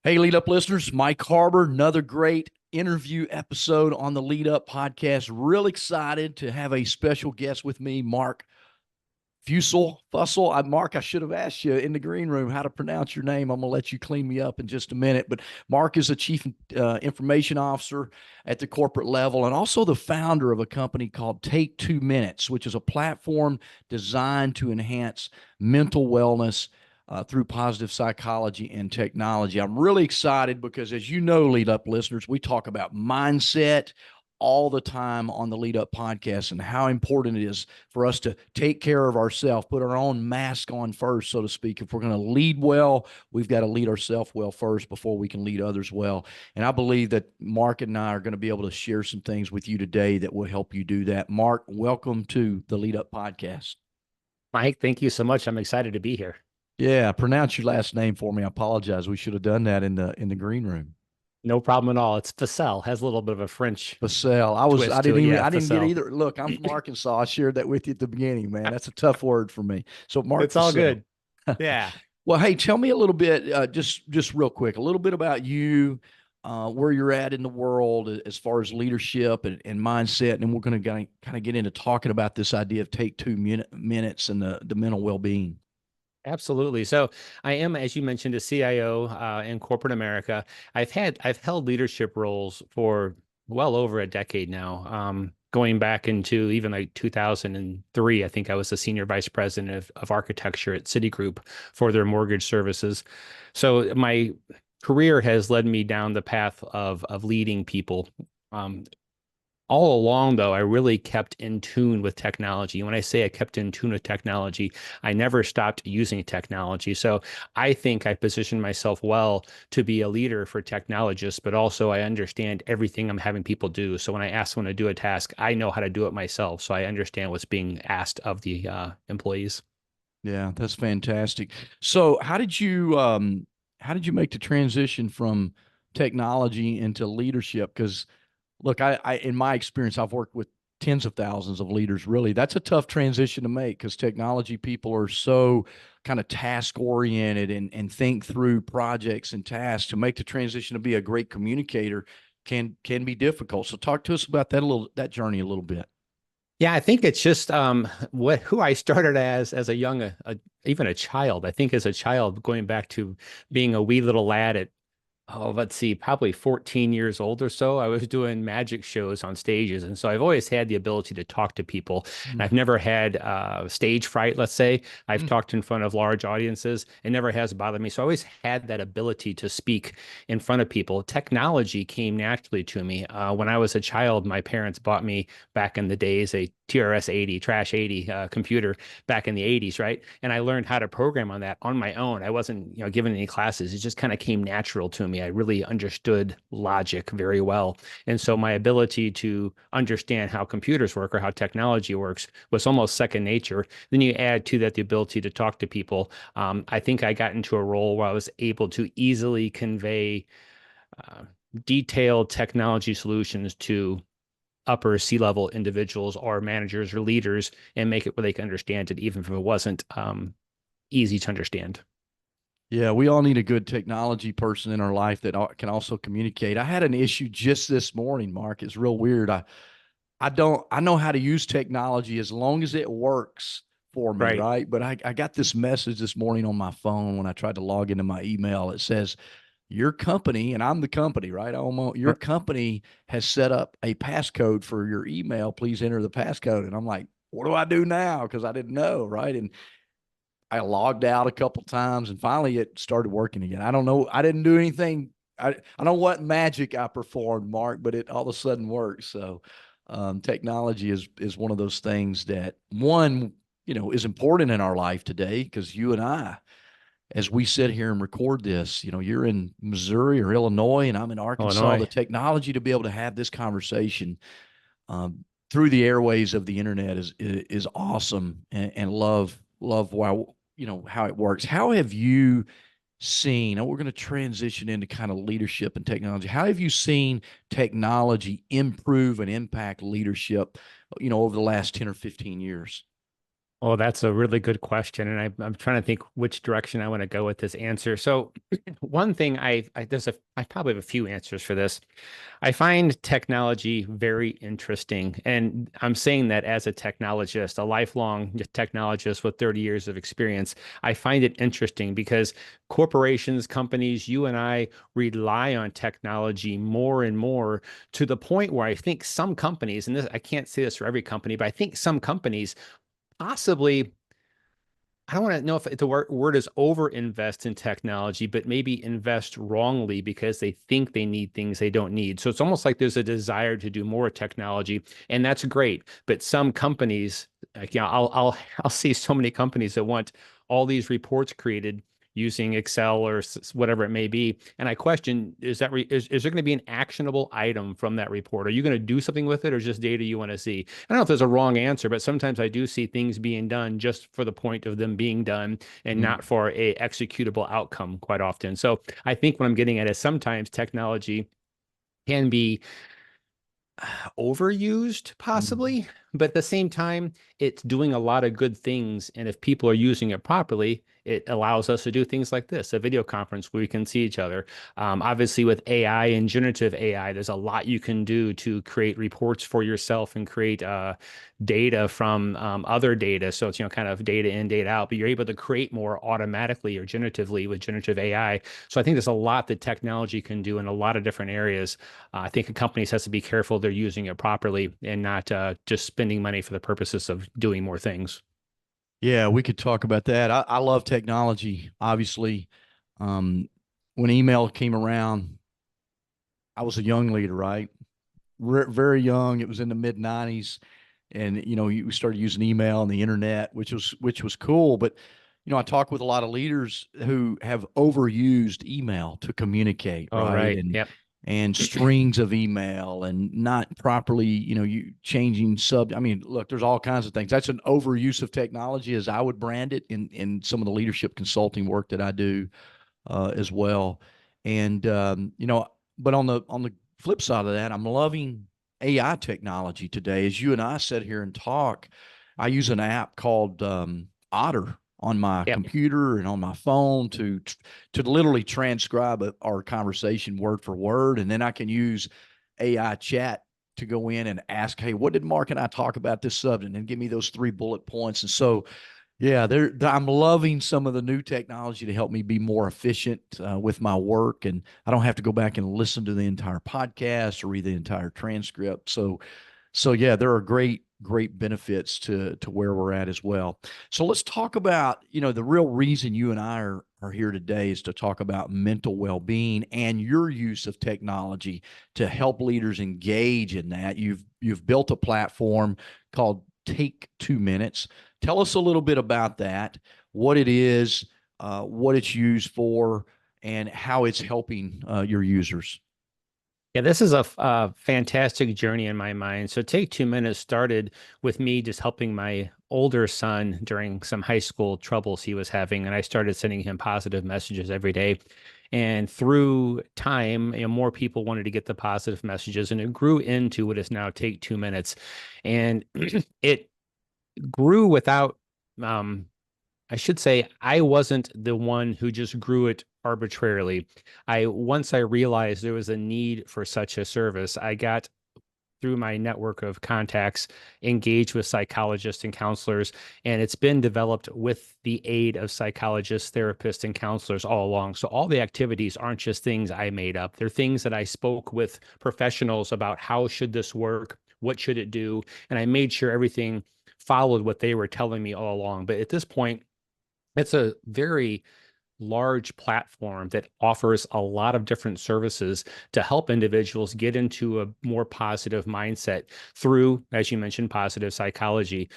Hey, Lead Up listeners, Mike Harbour, another great interview episode on the Lead Up podcast. Real excited to have a special guest with me, Marc Fussell. Marc, I should have asked you in the green room how to pronounce your name. I'm going to let you clean me up in just a minute. But Marc is a chief information officer at the corporate level and also the founder of a company called Take 2 Minutes, which is a platform designed to enhance mental wellness through positive psychology and technology. I'm really excited because, as you know, Lead Up listeners, we talk about mindset all the time on the Lead Up podcast and how important it is for us to take care of ourselves, put our own mask on first, so to speak. If we're going to lead well, we've got to lead ourselves well first before we can lead others well. And I believe that Marc and I are going to be able to share some things with you today that will help you do that. Marc, welcome to the Lead Up podcast. Mike, thank you so much. I'm excited to be here. Yeah, pronounce your last name for me. I apologize. We should have done that in the green room. No problem at all. It's Fussell, has a little bit of a French Fussell. twist to it. Yeah, I didn't get Fussell. either. Look, I'm from Arkansas. I shared that with you at the beginning, man. That's a tough word for me. So Marc It's all Fussell. good. Yeah. Well, hey, tell me a little bit, just real quick, a little bit about you, where you're at in the world as far as leadership and mindset, and then we're going to kind of get into talking about this idea of take minutes and the mental well-being. Absolutely. So I am, as you mentioned, a CIO in corporate America. I've held leadership roles for well over a decade now. Going back into even like 2003, I think I was the senior vice president of architecture at Citigroup for their mortgage services. So my career has led me down the path of leading people. Um, all along, though, I really kept in tune with technology. When I say I kept in tune with technology, I never stopped using technology. So I think I positioned myself well to be a leader for technologists, but also I understand everything I'm having people do. So when I ask someone to do a task, I know how to do it myself. So I understand what's being asked of the employees. Yeah, that's fantastic. So how did you make the transition from technology into leadership? Because look, I in my experience, I've worked with tens of thousands of leaders. Really, that's a tough transition to make because technology people are so kind of task oriented and think through projects and tasks. To make the transition to be a great communicator can be difficult. So talk to us about that journey a little bit. Yeah, I think it's just who I started as a young even a child. I think as a child, going back to being a wee little lad at let's see, probably 14 years old or so, I was doing magic shows on stages. And so I've always had the ability to talk to people. And Mm, I've never had stage fright, let's say. I've mm, talked in front of large audiences. It never has bothered me. So I always had that ability to speak in front of people. Technology came naturally to me. When I was a child, my parents bought me back in the days a TRS 80, Trash 80 computer back in the 80s, right? And I learned how to program on that on my own. I wasn't, given any classes. It just kind of came natural to me. I really understood logic very well. And so my ability to understand how computers work or how technology works was almost second nature. Then you add to that the ability to talk to people. I think I got into a role where I was able to easily convey uh, detailed technology solutions to upper C-level individuals or managers or leaders and make it where they can understand it, even if it wasn't easy to understand. Yeah, we all need a good technology person in our life that can also communicate. I had an issue just this morning, Marc. It's real weird. I know how to use technology as long as it works for me, Right. right? But I got this message this morning on my phone when I tried to log into my email. It says, your company, and I'm the company, right? Your company has set up a passcode for your email. Please enter the passcode. And I'm like, what do I do now? Because I didn't know, right? And I logged out a couple times and finally it started working again. I don't know. I didn't do anything. I don't know what magic I performed, Marc, but it all of a sudden works. So technology is one of those things that is important in our life today because you and I, as we sit here and record this, you're in Missouri or Illinois and I'm in Arkansas. The Illinois. technology to be able to have this conversation through the airways of the internet is awesome and love how it works. How have you seen, and we're going to transition into kind of leadership and technology. How have you seen technology improve and impact leadership, over the last 10 or 15 years? Oh, that's a really good question. And I'm trying to think which direction I want to go with this answer. So one thing I probably have a few answers for this. I find technology very interesting. And I'm saying that as a technologist, a lifelong technologist with 30 years of experience. I find it interesting because corporations, companies, you and I rely on technology more and more to the point where I think some companies, and this, I can't say this for every company, but I think some companies possibly, I don't want to know if the word is over invest in technology, but maybe invest wrongly because they think they need things they don't need. So it's almost like there's a desire to do more technology, and that's great. But some companies, like, I'll see so many companies that want all these reports created using Excel or whatever it may be. And I question, is there going to be an actionable item from that report? Are you going to do something with it, or just data you want to see? I don't know if there's a wrong answer, but sometimes I do see things being done just for the point of them being done and not for a executable outcome quite often. So I think what I'm getting at is sometimes technology can be overused possibly, but at the same time, it's doing a lot of good things. And if people are using it properly, it allows us to do things like this, a video conference where we can see each other. Obviously, with AI and generative AI, there's a lot you can do to create reports for yourself and create data from other data. So it's, kind of data in, data out, but you're able to create more automatically or generatively with generative AI. So I think there's a lot that technology can do in a lot of different areas. I think a company has to be careful they're using it properly and not just spending money for the purposes of doing more things. Yeah, we could talk about that. I love technology. Obviously, um, when email came around, I was a young leader, right? Very young. It was in the mid '90s, and we started using email and the internet, which was cool. But I talk with a lot of leaders who have overused email to communicate, Oh, right? right. And Yep. strings of email and not properly, you changing I mean, look, there's all kinds of things. That's an overuse of technology, as I would brand it in some of the leadership consulting work that I do as well. And but on the flip side of that, I'm loving AI technology today. As you and I sit here and talk, I use an app called Otter on my Yep. computer and on my phone to literally transcribe our conversation word for word, and then I can use AI chat to go in and ask, hey, what did Mark and I talk about this subject, and give me those 3 bullet points. And so yeah, I'm loving some of the new technology to help me be more efficient with my work, and I don't have to go back and listen to the entire podcast or read the entire transcript. So yeah, there are great benefits to where we're at as well. So let's talk about, the real reason you and I are here today is to talk about mental well-being and your use of technology to help leaders engage in that. You've built a platform called Take 2 Minutes. Tell us a little bit about that, what it is, what it's used for, and how it's helping your users. Yeah, this is a fantastic journey in my mind. So Take 2 Minutes started with me just helping my older son during some high school troubles he was having, and I started sending him positive messages every day. And through time, more people wanted to get the positive messages, and it grew into what is now Take 2 Minutes. And it grew without I should say I wasn't the one who just grew it arbitrarily. Once I realized there was a need for such a service, I got through my network of contacts engaged with psychologists and counselors, and it's been developed with the aid of psychologists, therapists, and counselors all along. So all the activities aren't just things I made up. They're things that I spoke with professionals about. How should this work? What should it do? And I made sure everything followed what they were telling me all along. But at this point, it's a very large platform that offers a lot of different services to help individuals get into a more positive mindset through, as you mentioned, positive psychology.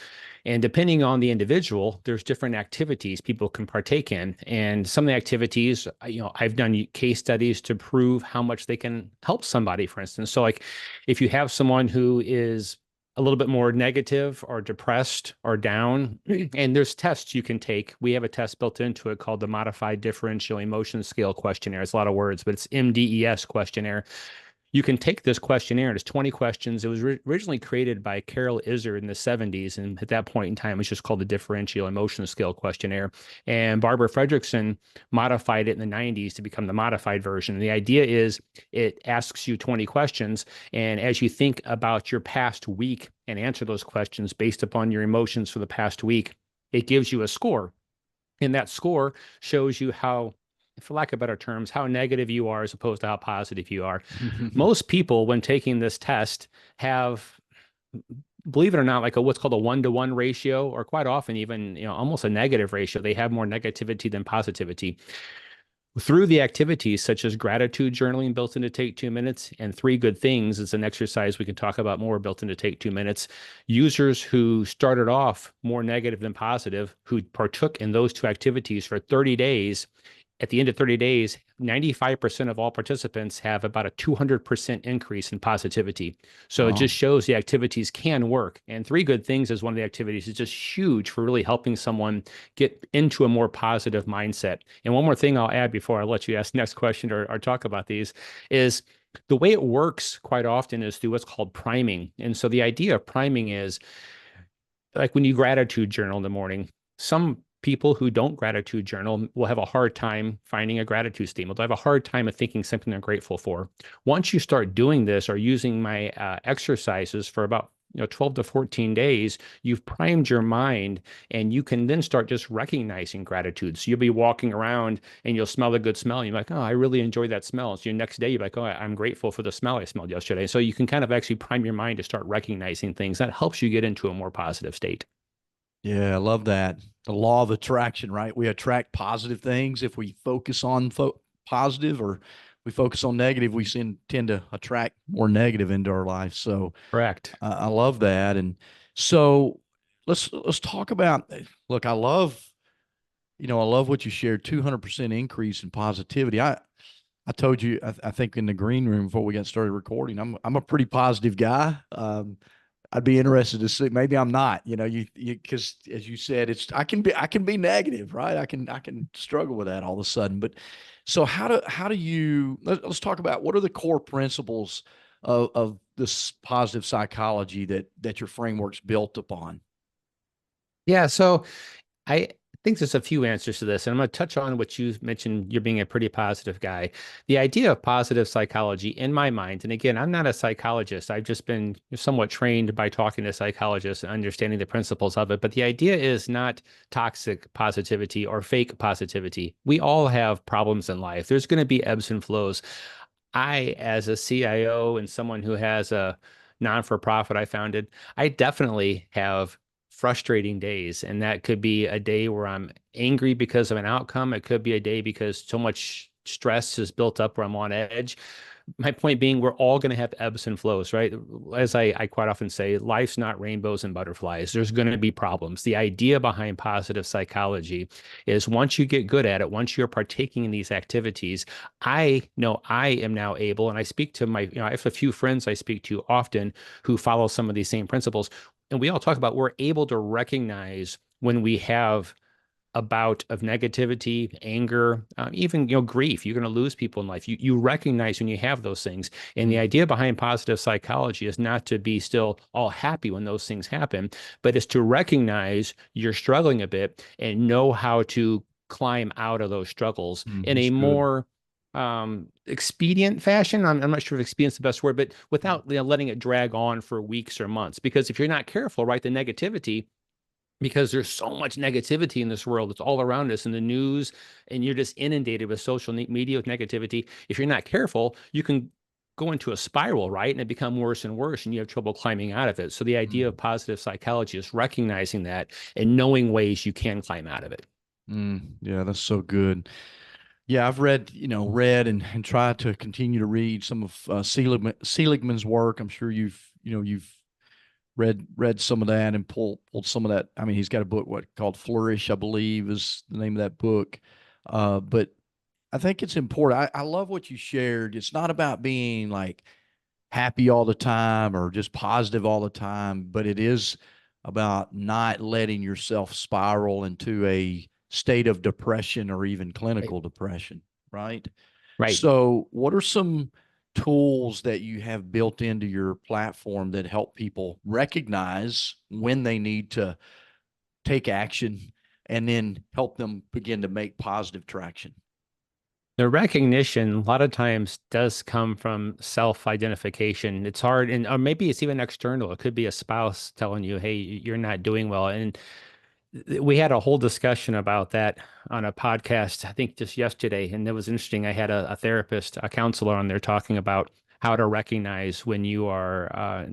And depending on the individual, there's different activities people can partake in. And some of the activities, I've done case studies to prove how much they can help somebody, for instance. So like if you have someone who is a little bit more negative or depressed or down, and there's tests you can take. We have a test built into it called the Modified Differential Emotion Scale Questionnaire. It's a lot of words, but it's MDES questionnaire. you can take this questionnaire. It's 20 questions. It was originally created by Carol Izard in the 70s. And at that point in time, it was just called the Differential Emotion Scale Questionnaire. And Barbara Fredrickson modified it in the 90s to become the modified version. And the idea is it asks you 20 questions. And as you think about your past week and answer those questions based upon your emotions for the past week, it gives you a score. And that score shows you how, for lack of better terms, how negative you are as opposed to how positive you are. Most people, when taking this test, have, believe it or not, like what's called a 1-to-1 ratio, or quite often even, almost a negative ratio. They have more negativity than positivity. Through the activities such as gratitude journaling, built in to take 2 minutes, and 3 good things is an exercise we can talk about more, built in to take 2 minutes. Users who started off more negative than positive, who partook in those 2 activities for 30 days, at the end of 30 days, 95% of all participants have about a 200% increase in positivity. So it just shows the activities can work. And 3 good things is one of the activities. It's just huge for really helping someone get into a more positive mindset. And one more thing I'll add before I let you ask the next question or talk about these is the way it works quite often is through what's called priming. And so the idea of priming is like when you gratitude journal in the morning, some people who don't gratitude journal will have a hard time finding a gratitude statement. They'll have a hard time of thinking something they're grateful for. Once you start doing this or using my exercises for about 12 to 14 days, you've primed your mind, and you can then start just recognizing gratitude. So you'll be walking around and you'll smell a good smell. And you're like, oh, I really enjoy that smell. So your next day, you're like, oh, I'm grateful for the smell I smelled yesterday. So you can kind of actually prime your mind to start recognizing things. That helps you get into a more positive state. Yeah, I love that. The law of attraction, right? We attract positive things if we focus on positive, or we focus on negative, we tend to attract more negative into our life. So Correct. I love that. And so let's talk about, look, I love what you shared, 200% increase in positivity. I told you, I think in the green room before we got started recording, I'm a pretty positive guy. I'd be interested to see. Maybe I'm not. Because as you said, I can be negative, right? I can struggle with that all of a sudden. But so how do you? Let's talk about what are the core principles of this positive psychology that your framework's built upon. Yeah. So I think there's a few answers to this, and I'm going to touch on what you mentioned. You're being a pretty positive guy. The idea of positive psychology, in my mind, and again, I'm not a psychologist. I've just been somewhat trained by talking to psychologists and understanding the principles of it. But the idea is not toxic positivity or fake positivity. We all have problems in life. There's going to be ebbs and flows. I, as a CIO and someone who has a non-for-profit I founded, I definitely have frustrating days. And that could be a day where I'm angry because of an outcome. It could be a day because so much stress is built up where I'm on edge. My point being, we're all going to have ebbs and flows, right? As I quite often say, life's not rainbows and butterflies. There's going to be problems. The idea behind positive psychology is once you get good at it, once you're partaking in these activities, I know I am now able, and I speak to I have a few friends I speak to often who follow some of these same principles. And we all talk about we're able to recognize when we have a bout of negativity, anger, even grief. You're going to lose people in life. You recognize when you have those things. And the idea behind positive psychology is not to be still all happy when those things happen, but is to recognize you're struggling a bit and know how to climb out of those struggles in a more expedient fashion. I'm not sure if expedient's the best word, but without letting it drag on for weeks or months. Because if you're not careful, right, the negativity, because there's so much negativity in this world. It's all around us in the news, and you're just inundated with social media with negativity. If you're not careful, you can go into a spiral, right? And it become worse and worse, and you have trouble climbing out of it. So the idea of positive psychology is recognizing that and knowing ways you can climb out of it. Yeah, that's so good. Yeah, I've read and tried to continue to read some of Seligman's work. I'm sure you've read some of that and pulled some of that. I mean, he's got a book called Flourish, I believe, is the name of that book. But I think it's important. I love what you shared. It's not about being like happy all the time or just positive all the time, but it is about not letting yourself spiral into a state of depression or even Right. clinical depression, right? Right. So, what are some tools that you have built into your platform that help people recognize when they need to take action and then help them begin to make positive traction? The recognition a lot of times does come from self-identification. It's hard, and or maybe it's even external. It could be a spouse telling you, "Hey, you're not doing well." And we had a whole discussion about that on a podcast, I think just yesterday, and it was interesting. I had a therapist, a counselor on there talking about how to recognize when you are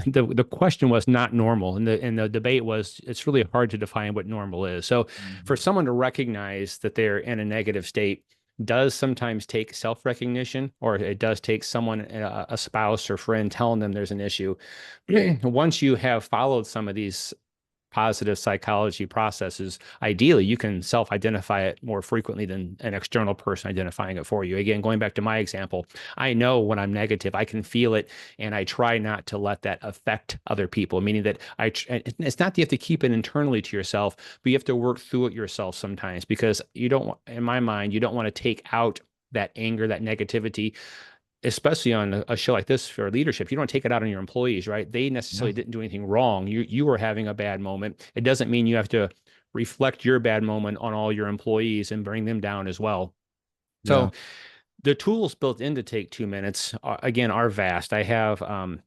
the question was not normal, and the debate was it's really hard to define what normal is. So for someone to recognize that they're in a negative state does sometimes take self-recognition, or it does take someone, a spouse or friend, telling them there's an issue. Once you have followed some of these positive psychology processes, ideally you can self-identify it more frequently than an external person identifying it for you. Again, going back to my example, I know when I'm negative, I can feel it, and I try not to let that affect other people, meaning that it's not that you have to keep it internally to yourself, but you have to work through it yourself sometimes, because you don't, in my mind, you don't want to take out that anger, that negativity, especially on a show like this for leadership. You don't take it out on your employees, right? They necessarily didn't do anything wrong. You were having a bad moment. It doesn't mean you have to reflect your bad moment on all your employees and bring them down as well. Yeah. So the tools built into Take 2 Minutes, again, are vast. I have, a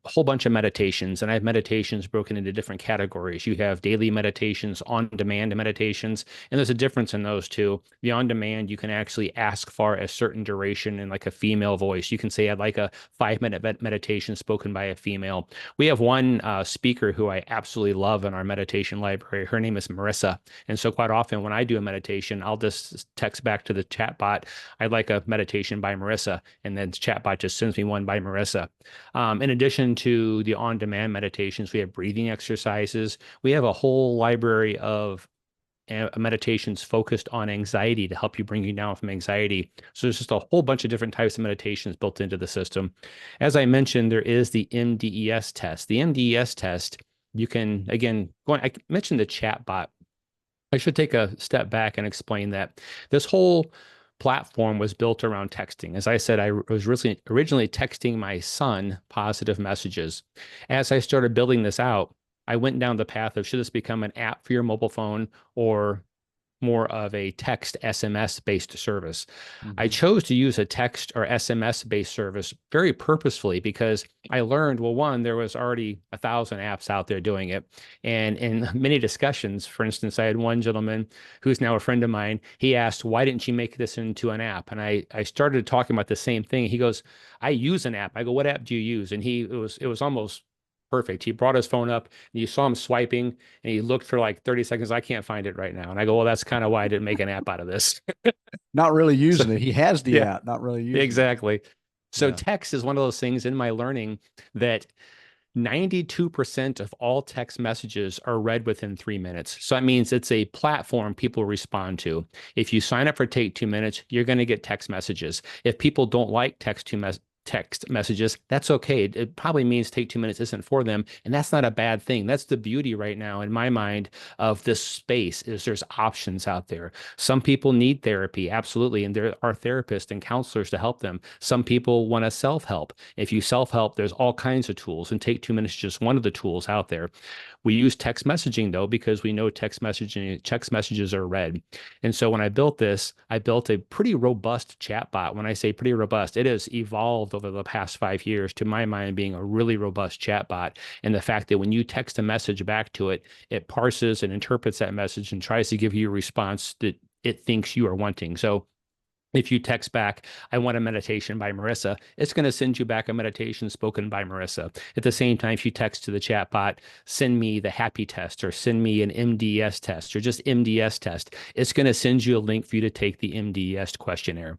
whole bunch of meditations, and I have meditations broken into different categories. You have daily meditations, on-demand meditations, and there's a difference in those two. The on-demand, you can actually ask for a certain duration in like a female voice. You can say, I'd like a 5-minute meditation spoken by a female. We have one speaker who I absolutely love in our meditation library. Her name is Marissa. And so quite often when I do a meditation, I'll just text back to the chat bot, I'd like a meditation by Marissa, and then the chatbot just sends me one by Marissa. In addition to the on-demand meditations, we have breathing exercises. We have a whole library of meditations focused on anxiety to help you bring you down from anxiety. So there's just a whole bunch of different types of meditations built into the system. As I mentioned, there is the MDES test. The MDES test, you can, again, I mentioned the chatbot. I should take a step back and explain that this whole platform was built around texting. As I said, I was originally texting my son positive messages. As I started building this out, I went down the path of, should this become an app for your mobile phone or more of a text SMS based service? I chose to use a text or SMS based service very purposefully because I learned, well, one, there was already 1,000 apps out there doing it. And in many discussions, for instance, I had one gentleman who's now a friend of mine. He asked, why didn't you make this into an app? And I started talking about the same thing. He goes, I use an app. I go, what app do you use? And it was almost perfect. He brought his phone up and you saw him swiping and he looked for like 30 seconds. I can't find it right now. And I go, well, that's kind of why I didn't make an app out of this. Not really So, using it. He has the yeah, app, not really using exactly. So it. text is one of those things in my learning that 92% of all text messages are read within 3 minutes. So that means it's a platform people respond to. If you sign up for Take 2 Minutes, you're going to get text messages. If people don't like text messages, that's okay. It probably means Take 2 Minutes isn't for them, and that's not a bad thing. That's the beauty right now in my mind of this space, is there's options out there. Some people need therapy, absolutely, and there are therapists and counselors to help them. Some people want to self-help. If you self-help, there's all kinds of tools, and Take 2 Minutes is just one of the tools out there. We use text messaging though, because we know text messages are read. And so when I built this, I built a pretty robust chatbot. When I say pretty robust, it has evolved over the past 5 years, to my mind, being a really robust chatbot. And the fact that when you text a message back to it, it parses and interprets that message and tries to give you a response that it thinks you are wanting. So if you text back, I want a meditation by Marissa, it's going to send you back a meditation spoken by Marissa. At the same time, if you text to the chat bot, send me the happy test or send me an MDS test or just MDS test, it's going to send you a link for you to take the MDS questionnaire.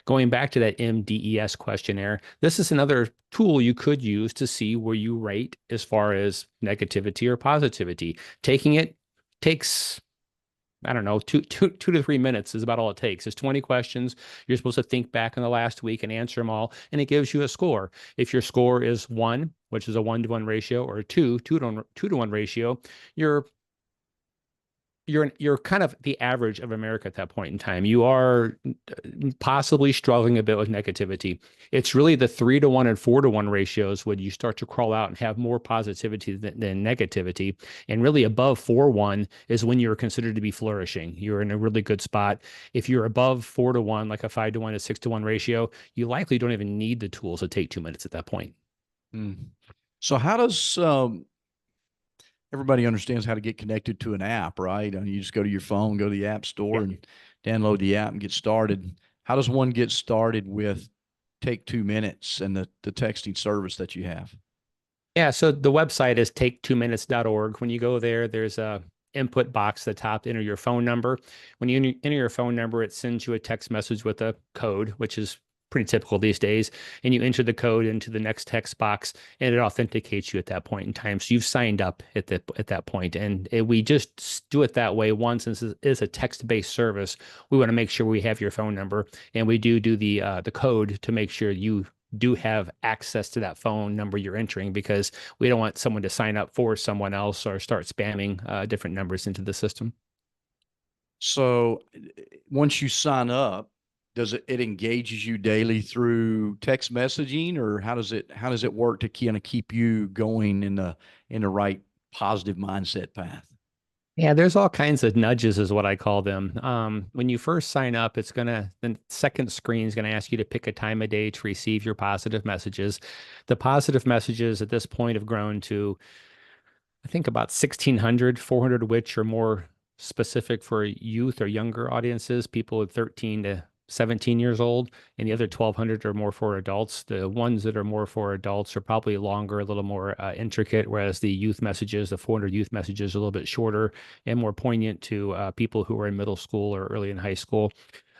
Going back to that MDES questionnaire, this is another tool you could use to see where you rate as far as negativity or positivity. Taking it takes, I don't know, two to 3 minutes is about all it takes. It's 20 questions. You're supposed to think back on the last week and answer them all, and it gives you a score. If your score is 1, which is a 1-to-1 ratio, or 2 to 1 ratio, you're you're kind of the average of America at that point in time. You are possibly struggling a bit with negativity. It's really the 3-to-1 and 4-to-1 ratios when you start to crawl out and have more positivity than negativity. And really above 4-1 is when you're considered to be flourishing. You're in a really good spot. If you're above 4-to-1, like a 5-to-1 to 6-to-1 ratio, you likely don't even need the tools to take 2 minutes at that point. Mm. So how does everybody understands how to get connected to an app, right? And you just go to your phone, go to the app store, Yeah. and download the app and get started. How does one get started with Take 2 Minutes and the texting service that you have? Yeah, so the website is take2minutes.org. When you go there, there's a input box at the top to enter your phone number. When you enter your phone number, it sends you a text message with a code, which is pretty typical these days. And you enter the code into the next text box, and it authenticates you at that point in time. So you've signed up at that point. And we just do it that way once, since it is a text-based service. We want to make sure we have your phone number, and we do the code to make sure you do have access to that phone number you're entering, because we don't want someone to sign up for someone else or start spamming different numbers into the system. So once you sign up, does it engages you daily through text messaging, or how does it work to kind of keep you going in the right positive mindset path? Yeah, there's all kinds of nudges, is what I call them. When you first sign up, the second screen is gonna ask you to pick a time of day to receive your positive messages. The positive messages at this point have grown to, I think, about 1,600, 400 of which are more specific for youth or younger audiences, people 13 to 17 years old, and the other 1,200 are more for adults. The ones that are more for adults are probably longer, a little more intricate, whereas the youth messages, the 400 youth messages, are a little bit shorter and more poignant to people who are in middle school or early in high school.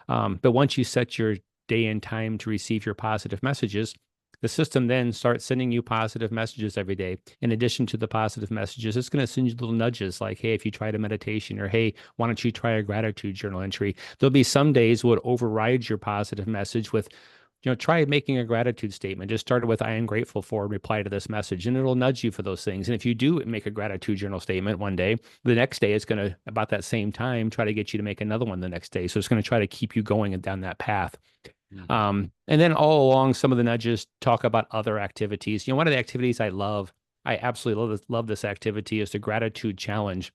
But once you set your day and time to receive your positive messages, the system then starts sending you positive messages every day. In addition to the positive messages, it's going to send you little nudges like, hey, if you tried a meditation, or hey, why don't you try a gratitude journal entry? There'll be some days where it overrides your positive message with, try making a gratitude statement. Just start it with, I am grateful for, and reply to this message. And it'll nudge you for those things. And if you do make a gratitude journal statement one day, the next day it's going to, about that same time, try to get you to make another one the next day. So it's going to try to keep you going down that path. And then all along, some of the nudges talk about other activities. One of the activities I absolutely love this activity, is the gratitude challenge.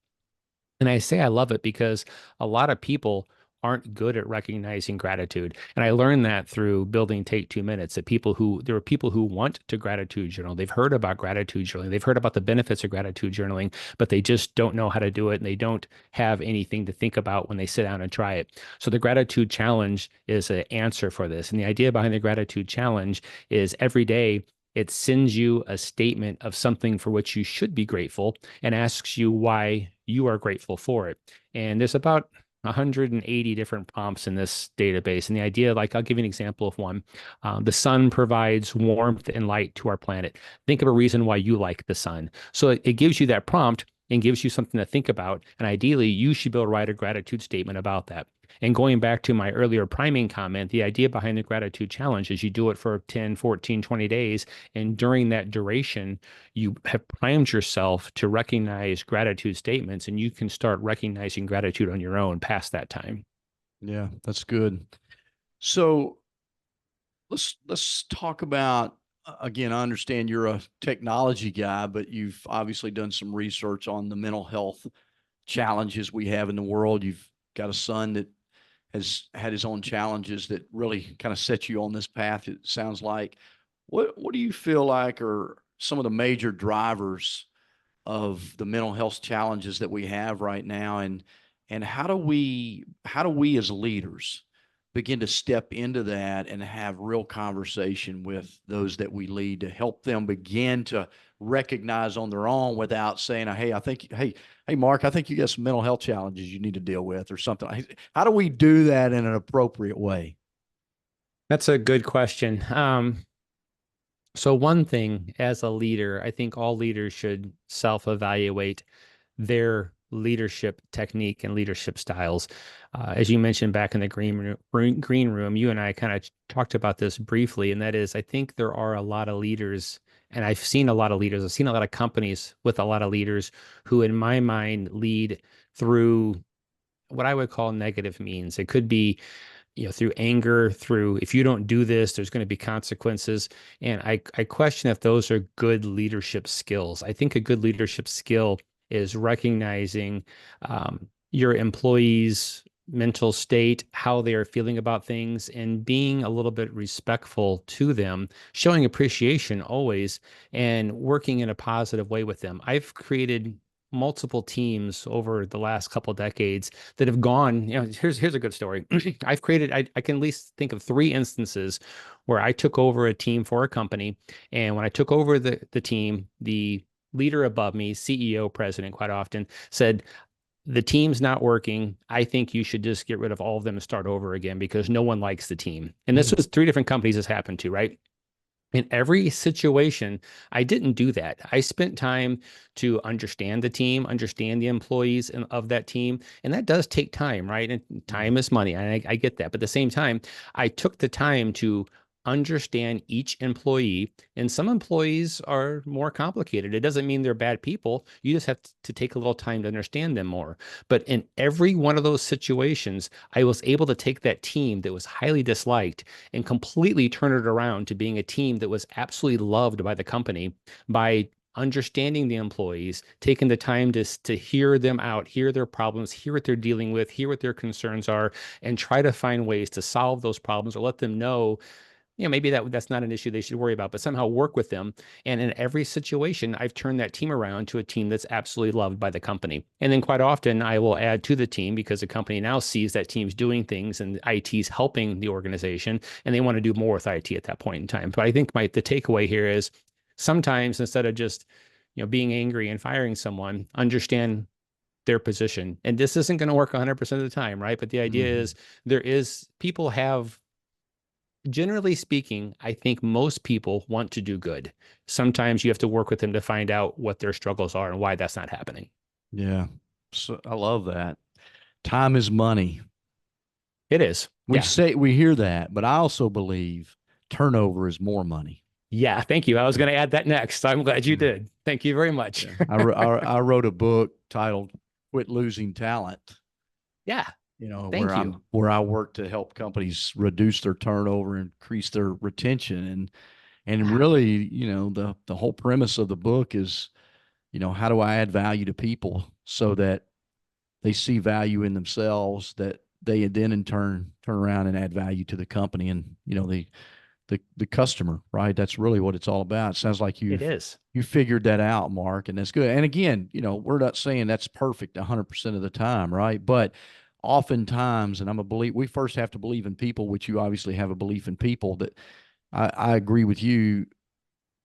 And I say I love it because a lot of people aren't good at recognizing gratitude. And I learned that through building Take 2 Minutes, that there are people who want to gratitude journal. They've heard about gratitude journaling. They've heard about the benefits of gratitude journaling, but they just don't know how to do it. And they don't have anything to think about when they sit down and try it. So the gratitude challenge is an answer for this. And the idea behind the gratitude challenge is every day it sends you a statement of something for which you should be grateful and asks you why you are grateful for it. And there's about 180 different prompts in this database. And the idea, like, I'll give you an example of one. The sun provides warmth and light to our planet. Think of a reason why you like the sun. So it gives you that prompt and gives you something to think about. And ideally, you should be able to write a gratitude statement about that. And going back to my earlier priming comment, the idea behind the gratitude challenge is you do it for 10, 14, 20 days. And during that duration, you have primed yourself to recognize gratitude statements, and you can start recognizing gratitude on your own past that time. Yeah, that's good. So let's talk about again, I understand you're a technology guy, but you've obviously done some research on the mental health challenges we have in the world. You've got a son that has had his own challenges that really kind of set you on this path, it sounds like. What do you feel like are some of the major drivers of the mental health challenges that we have right now, and how do we as leaders begin to step into that and have real conversation with those that we lead to help them begin to recognize on their own without saying, hey, hey, Mark, I think you got some mental health challenges you need to deal with or something. How do we do that in an appropriate way? That's a good question. So one thing, as a leader, I think all leaders should self-evaluate their leadership technique and leadership styles. As you mentioned back in the green room, you and I kind of talked about this briefly, and that is, I think there are a lot of leaders, and I've seen a lot of leaders, I've seen a lot of companies with a lot of leaders who, in my mind, lead through what I would call negative means. It could be, through anger, through if you don't do this, there's going to be consequences. And I question if those are good leadership skills. I think a good leadership skill is recognizing your employees' mental state, how they are feeling about things, and being a little bit respectful to them, showing appreciation always, and working in a positive way with them. I've created multiple teams over the last couple of decades that have gone, here's a good story. I can at least think of 3 instances where I took over a team for a company. And when I took over the team, the leader above me, CEO, president, quite often said, the team's not working. I think you should just get rid of all of them and start over again because no one likes the team. And this was 3 different companies this happened to, right? In every situation, I didn't do that. I spent time to understand the team, understand the employees of that team. And that does take time, right? And time is money. I get that. But at the same time, I took the time to understand each employee. And some employees are more complicated. It doesn't mean they're bad people. You just have to take a little time to understand them more. But in every one of those situations, I was able to take that team that was highly disliked and completely turn it around to being a team that was absolutely loved by the company by understanding the employees, taking the time to hear them out, hear their problems, hear what they're dealing with, hear what their concerns are, and try to find ways to solve those problems or let them know, maybe that's not an issue they should worry about, but somehow work with them. And in every situation, I've turned that team around to a team that's absolutely loved by the company. And then quite often I will add to the team because the company now sees that team's doing things and IT's helping the organization and they want to do more with IT at that point in time. But I think the takeaway here is sometimes instead of just, being angry and firing someone, understand their position. And this isn't going to work 100% of the time, right? But the idea is people have, generally speaking, I think most people want to do good. Sometimes you have to work with them to find out what their struggles are and why that's not happening. Yeah. So I love that. Time is money. It is. We hear that, but I also believe turnover is more money. Yeah. Thank you. I was going to add that next. I'm glad you did. Thank you very much. Yeah. I wrote a book titled Quit Losing Talent. Yeah. Thank you. Where I work to help companies reduce their turnover, increase their retention. And really, the whole premise of the book is, how do I add value to people so that they see value in themselves, that they then in turn around and add value to the company and, the customer, right? That's really what it's all about. It sounds like it is. You figured that out, Mark, and that's good. And again, we're not saying that's perfect 100% of the time, right? But oftentimes, and we first have to believe in people, which you obviously have a belief in people that I agree with you.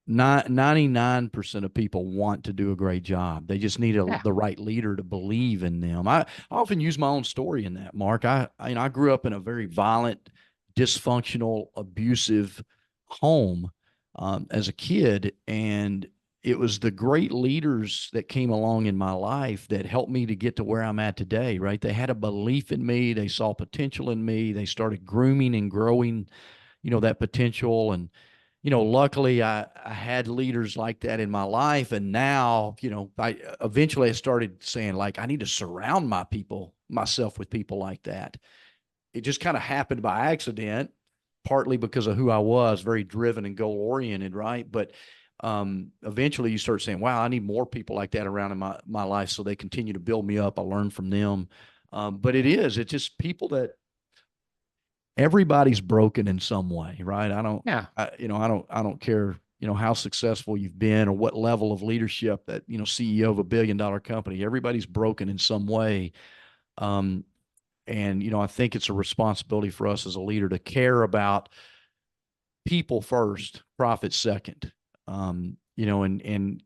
99% of people want to do a great job. They just need the right leader to believe in them. I often use my own story in that, Mark. I grew up in a very violent, dysfunctional, abusive home as a kid, and it was the great leaders that came along in my life that helped me to get to where I'm at today, right? They had a belief in me. They saw potential in me. They started grooming and growing, that potential. And, luckily I had leaders like that in my life. And now, I eventually started saying, like, I need to surround myself with people like that. It just kind of happened by accident, partly because of who I was, very driven and goal oriented, right? But eventually you start saying, wow, I need more people like that around in my life so they continue to build me up. I learn from them. But it's just people that everybody's broken in some way, right? I don't care, how successful you've been or what level of leadership that, CEO of $1 billion company, everybody's broken in some way. And, I think it's a responsibility for us as a leader to care about people first, profit second. And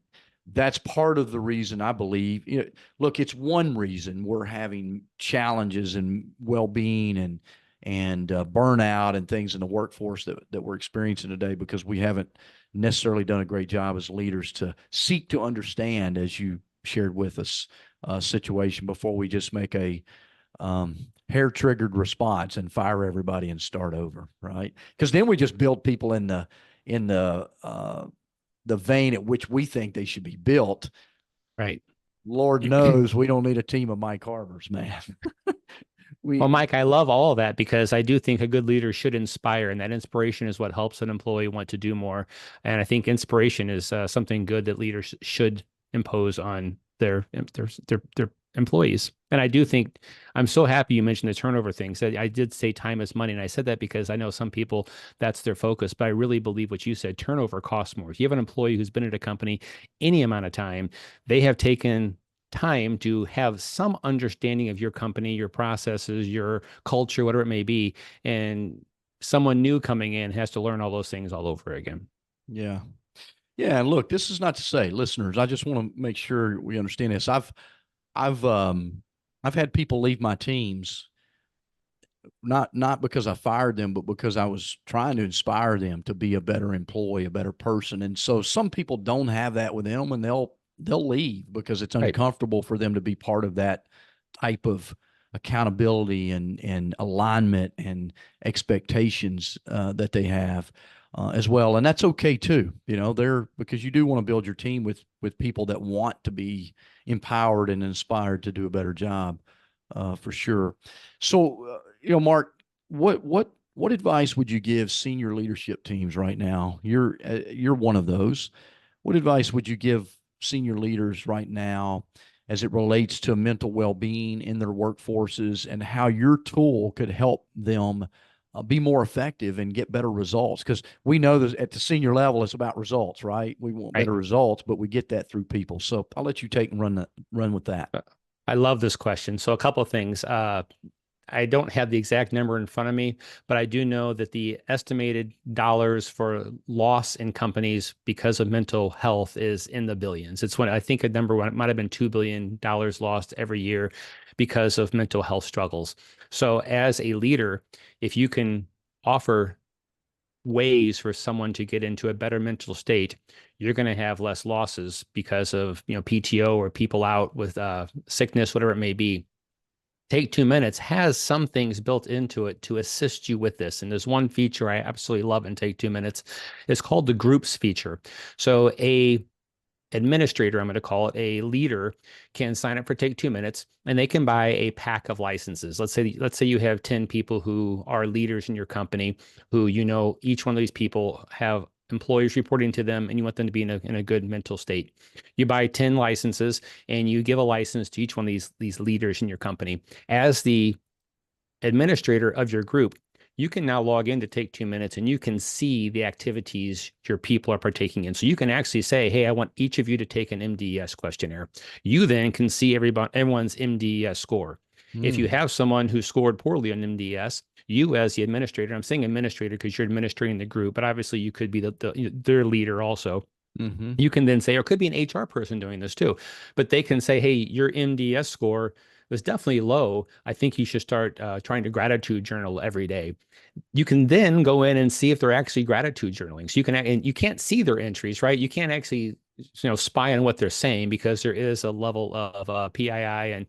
that's part of the reason I believe, look, it's one reason we're having challenges and well-being and burnout and things in the workforce that we're experiencing today, because we haven't necessarily done a great job as leaders to seek to understand, as you shared with us, a situation before we just make a hair-triggered response and fire everybody and start over, right? Because then we just build people in the vein at which we think they should be built. Right. Lord knows we don't need a team of Mike Harbors, man. Well, we Mike, I love all of that because I do think a good leader should inspire, and that inspiration is what helps an employee want to do more. And I think inspiration is something good that leaders should impose on their employees. And I do think I'm so happy you mentioned the turnover thing. So I did say time is money, and I said that because I know some people that's their focus, but I really believe what you said. Turnover costs more. If you have an employee who's been at a company any amount of time, they have taken time to have some understanding of your company, your processes, your culture, whatever it may be. And someone new coming in has to learn all those things all over again. yeah. Yeah, and look, this is not to say, listeners, I just want to make sure we understand this. I've I've had people leave my teams not because I fired them, but because I was trying to inspire them to be a better employee, a better person. And so some people don't have that with them, and they'll leave because it's Right. uncomfortable for them to be part of that type of accountability and alignment and expectations that they have as well. And that's okay too. They're because you do want to build your team with people that want to be empowered and inspired to do a better job for sure. So, Marc, what advice would you give senior leadership teams right now? You're one of those. What advice would you give senior leaders right now as it relates to mental well-being in their workforces and how your tool could help them be more effective and get better results? Because we know that at the senior level, it's about results, right? We want Right. better results, but we get that through people. So I'll let you take and run with that. I love this question. So a couple of things. I don't have the exact number in front of me, but I do know that the estimated dollars for loss in companies because of mental health is in the billions. It's when I think a number one, it might have been $2 billion lost every year because of mental health struggles. So as a leader, if you can offer ways for someone to get into a better mental state, you're going to have less losses because of, PTO or people out with sickness, whatever it may be. Take 2 minutes has some things built into it to assist you with this. And there's one feature I absolutely love in Take 2 minutes. It's called the groups feature. So a administrator, I'm going to call it, a leader, can sign up for Take 2 minutes and they can buy a pack of licenses. Let's say you have 10 people who are leaders in your company who, each one of these people have employees reporting to them and you want them to be in a good mental state. You buy 10 licenses and you give a license to each one of these leaders in your company. As the administrator of your group, you can now log in to Take 2 minutes and you can see the activities your people are partaking in. So you can actually say, hey, I want each of you to take an MDES questionnaire. You then can see everyone's MDES score. If you Mm. have someone who scored poorly on MDS, you as the administrator, I'm saying administrator because you're administrating the group, but obviously you could be their leader also. Mm-hmm. You can then say, or could be an HR person doing this too, but they can say, hey, your MDS score was definitely low. I think you should start trying to gratitude journal every day. You can then go in and see if they're actually gratitude journaling. So and you can't see their entries, right? You can't actually, spy on what they're saying because there is a level of PII and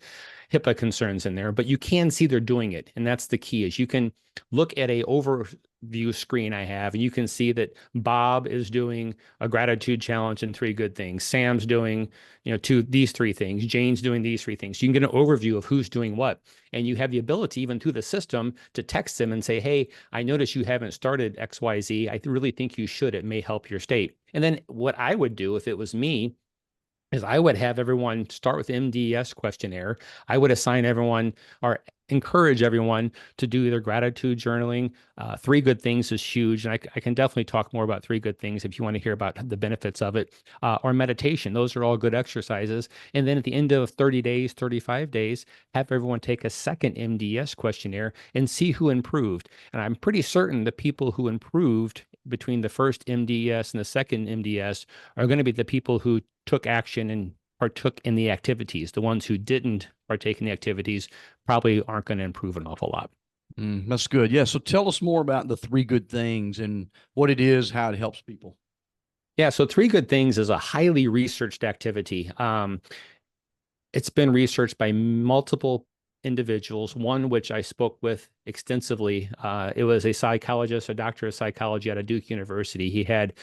HIPAA concerns in there, but you can see they're doing it. And that's the key is you can look at a overview screen I have, and you can see that Bob is doing a gratitude challenge and 3 good things. Sam's doing, these 3 things. Jane's doing these 3 things. You can get an overview of who's doing what. And you have the ability, even through the system, to text them and say, hey, I noticed you haven't started XYZ. I really think you should. It may help your state. And then what I would do if it was me is I would have everyone start with MDS questionnaire. I would assign everyone or encourage everyone to do their gratitude journaling. 3 good things is huge. And I can definitely talk more about 3 good things if you want to hear about the benefits of it, or meditation. Those are all good exercises. And then at the end of 30 days, 35 days, have everyone take a second MDS questionnaire and see who improved. And I'm pretty certain the people who improved between the first MDS and the second MDS are going to be the people who took action and partook in the activities. The ones who didn't partake in the activities probably aren't going to improve an awful lot. That's good. Yeah. So tell us more about the 3 good things and what it is, how it helps people. Yeah, so 3 good things is a highly researched activity. It's been researched by multiple individuals, one which I spoke with extensively. It was a psychologist, a doctor of psychology out of Duke University. He had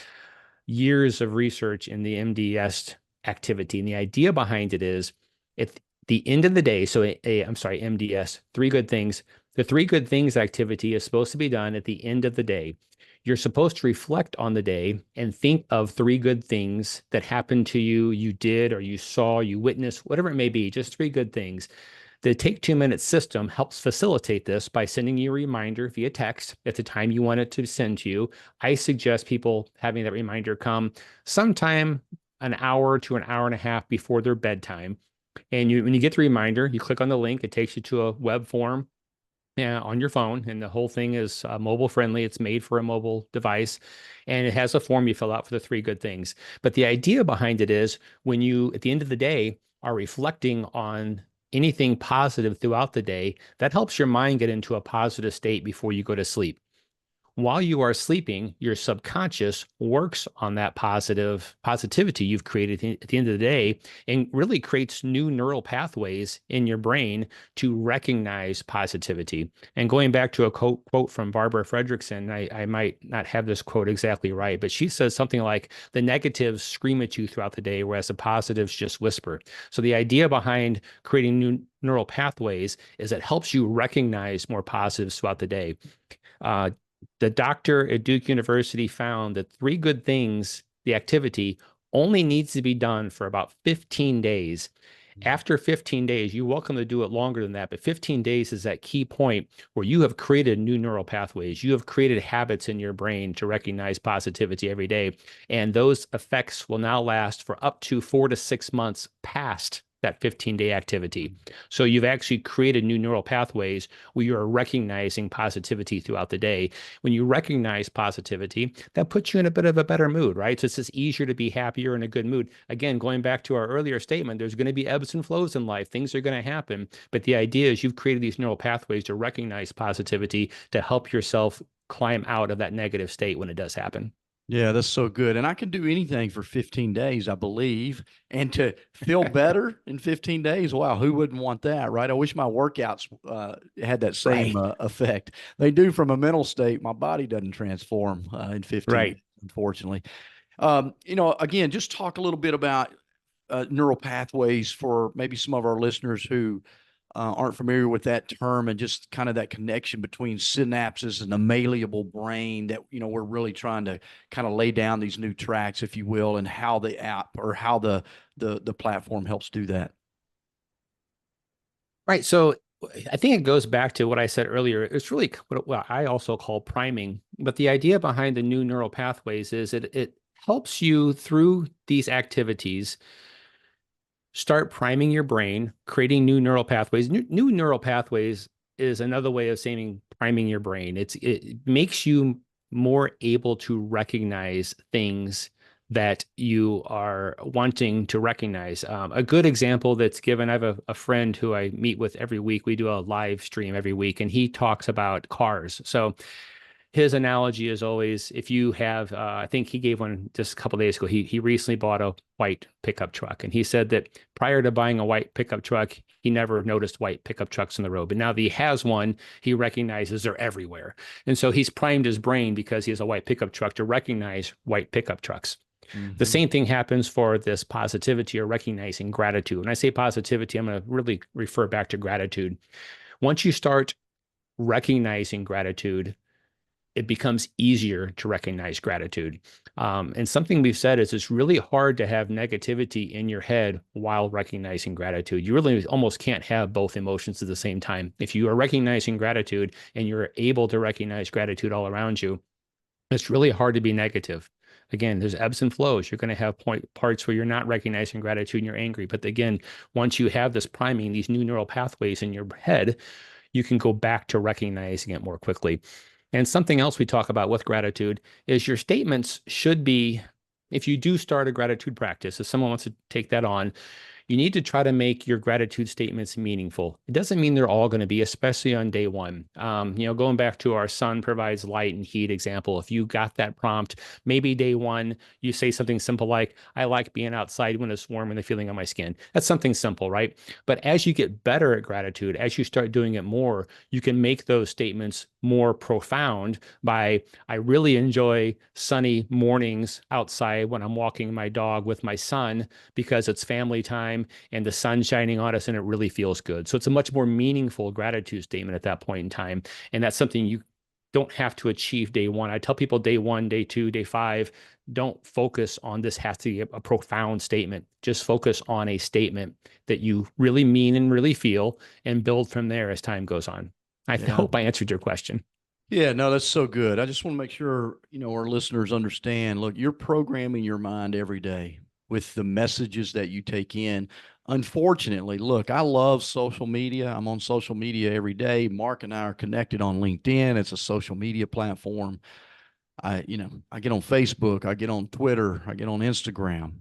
years of research in the MDS activity. And the idea behind it is At the end of the day, so I'm sorry, MDS, three good things. The three good things activity is supposed to be done at the end of the day. You're supposed to reflect on the day and think of three good things that happened to you, you did, or you saw, you witnessed, whatever it may be, just three good things. The Take 2 Minutes system helps facilitate this by sending you a reminder via text at the time you want it to send to you. I suggest people having that reminder come sometime an hour to an hour and a half before their bedtime. And when you get the reminder, you click on the link, it takes you to a web form on your phone, and the whole thing is mobile friendly. It's made for a mobile device, and it has a form you fill out for the three good things. But the idea behind it is when you, at the end of the day, are reflecting on anything positive throughout the day, that helps your mind get into a positive state before you go to sleep. While you are sleeping, your subconscious works on that positivity you've created at the end of the day and really creates new neural pathways in your brain to recognize positivity. And going back to a quote from Barbara Fredrickson, I might not have this quote exactly right, but she says something like, the negatives scream at you throughout the day, whereas the positives just whisper. So the idea behind creating new neural pathways is it helps you recognize more positives throughout the day. The doctor at Duke University found that three good things, the activity, only needs to be done for about 15 days. After 15 days, you're welcome to do it longer than that, but 15 days is that key point where you have created new neural pathways. You have created habits in your brain to recognize positivity every day. And those effects will now last for up to 4 to 6 months past that 15-day activity. So you've actually created new neural pathways where you are recognizing positivity throughout the day. When you recognize positivity, that puts you in a bit of a better mood, right? So it's just easier to be happier in a good mood. Again, going back to our earlier statement, there's going to be ebbs and flows in life. Things are going to happen. But the idea is you've created these neural pathways to recognize positivity to help yourself climb out of that negative state when it does happen. Yeah, that's so good. And I can do anything for 15 days, I believe. And to feel better in 15 days, wow, who wouldn't want that, right? I wish my workouts had that same Right. effect. They do from a mental state. My body doesn't transform in 15 Right. days, unfortunately. Again, just talk a little bit about neural pathways for maybe some of our listeners who aren't familiar with that term, and just kind of that connection between synapses and the malleable brain that we're really trying to kind of lay down these new tracks, if you will, and how the app or how the platform helps do that. Right. So I think it goes back to what I said earlier. It's really what I also call priming. But the idea behind the new neural pathways is it helps you through these activities start priming your brain, creating new neural pathways. New neural pathways is another way of saying priming your brain. It makes you more able to recognize things that you are wanting to recognize. A good example that's given, I have a friend who I meet with every week. We do a live stream every week, and he talks about cars. So his analogy is always, if you have, I think he gave one just a couple of days ago. He recently bought a white pickup truck, and he said that prior to buying a white pickup truck, he never noticed white pickup trucks on the road. But now that he has one, he recognizes they're everywhere. And so he's primed his brain because he has a white pickup truck to recognize white pickup trucks. The Mm-hmm. same thing happens for this positivity or recognizing gratitude. When I say positivity, I'm going to really refer back to gratitude. Once you start recognizing gratitude, it becomes easier to recognize gratitude. And something we've said is it's really hard to have negativity in your head while recognizing gratitude. You really almost can't have both emotions at the same time. If you are recognizing gratitude and you're able to recognize gratitude all around you, it's really hard to be negative. Again, there's ebbs and flows. You're going to have parts where you're not recognizing gratitude and you're angry. But again, once you have this priming, these new neural pathways in your head, you can go back to recognizing it more quickly. And something else we talk about with gratitude is your statements should be, if you do start a gratitude practice, if someone wants to take that on, you need to try to make your gratitude statements meaningful. It doesn't mean they're all going to be, especially on day one. Going back to our sun provides light and heat example, if you got that prompt, maybe day one, you say something simple like, I like being outside when it's warm and the feeling on my skin. That's something simple, right? But as you get better at gratitude, as you start doing it more, you can make those statements more profound by I really enjoy sunny mornings outside when I'm walking my dog with my son because it's family time and the sun's shining on us and it really feels good. So it's a much more meaningful gratitude statement at that point in time. And that's something you don't have to achieve day one. I tell people day one, day two, day five, don't focus on this has to be a profound statement. Just focus on a statement that you really mean and really feel and build from there as time goes on. I hope I answered your question. Yeah, no, that's so good. I just want to make sure, our listeners understand, look, you're programming your mind every day with the messages that you take in. Unfortunately, look, I love social media. I'm on social media every day. Mark and I are connected on LinkedIn. It's a social media platform. I get on Facebook, I get on Twitter, I get on Instagram,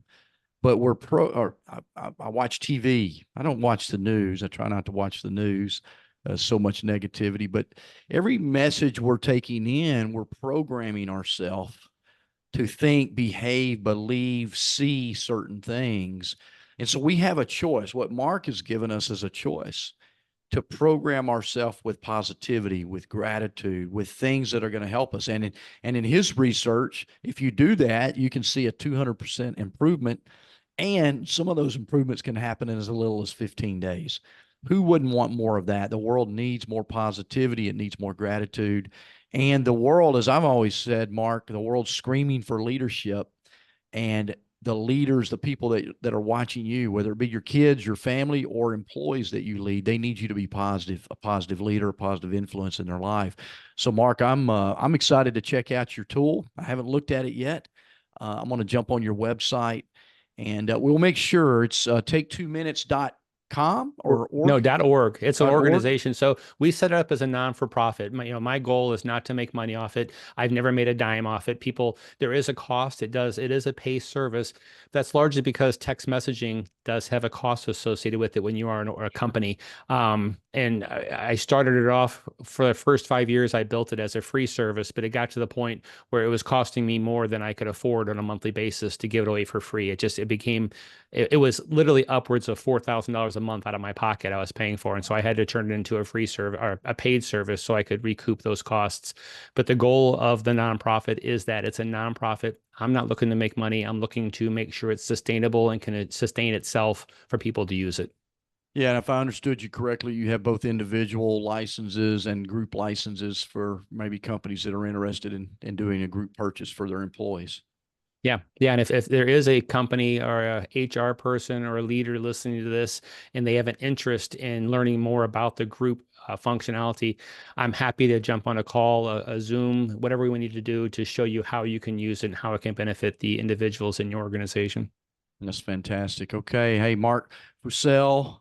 but I watch TV. I don't watch the news. I try not to watch the news. So much negativity, but every message we're taking in, we're programming ourselves to think, behave, believe, see certain things. And so we have a choice. What Mark has given us is a choice to program ourselves with positivity, with gratitude, with things that are going to help us. And in his research, if you do that, you can see a 200% improvement. And some of those improvements can happen in as little as 15 days. Who wouldn't want more of that? The world needs more positivity. It needs more gratitude. And the world, as I've always said, Mark, the world's screaming for leadership. And the leaders, the people that are watching you, whether it be your kids, your family, or employees that you lead, they need you to be positive, a positive leader, a positive influence in their life. So, Mark, I'm excited to check out your tool. I haven't looked at it yet. I'm going to jump on your website, and we'll make sure it's take2minutes.com or No, org. .org. It's an .org. organization. So we set it up as a non-for-profit. My goal is not to make money off it. I've never made a dime off it. There is a cost. It is a pay service. That's largely because text messaging does have a cost associated with it when you are a company. And I started it off for the first 5 years. I built it as a free service, but it got to the point where it was costing me more than I could afford on a monthly basis to give it away for free. It was literally upwards of $4,000 a month out of my pocket I was paying for. And so I had to turn it into a free service or a paid service so I could recoup those costs. But the goal of the nonprofit is that it's a nonprofit. I'm not looking to make money. I'm looking to make sure it's sustainable and can sustain itself for people to use it. Yeah, and if I understood you correctly, you have both individual licenses and group licenses for maybe companies that are interested in doing a group purchase for their employees. Yeah. Yeah. And if there is a company or a HR person or a leader listening to this and they have an interest in learning more about the group functionality, I'm happy to jump on a call, a Zoom, whatever we need to do to show you how you can use it and how it can benefit the individuals in your organization. That's fantastic. Okay. Hey, Marc Fussell,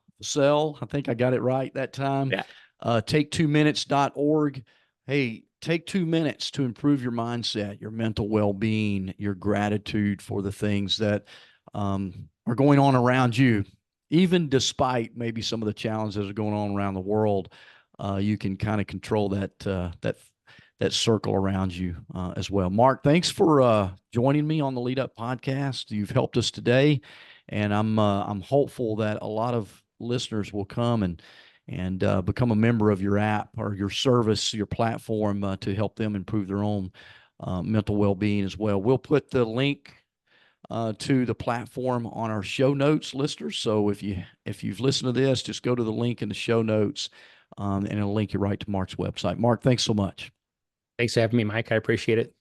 I think I got it right that time. Yeah. Take2minutes.org. Hey, take 2 minutes to improve your mindset, your mental well-being, your gratitude for the things that are going on around you. Even despite maybe some of the challenges that are going on around the world, you can kind of control that circle around you as well. Marc, thanks for joining me on the Lead Up podcast. You've helped us today, and I'm hopeful that a lot of listeners will come and become a member of your app or your service, your platform to help them improve their own mental well-being as well. We'll put the link to the platform on our show notes, listeners. So if you've listened to this, just go to the link in the show notes, and it'll link you right to Marc's website. Marc, thanks so much. Thanks for having me, Mike. I appreciate it.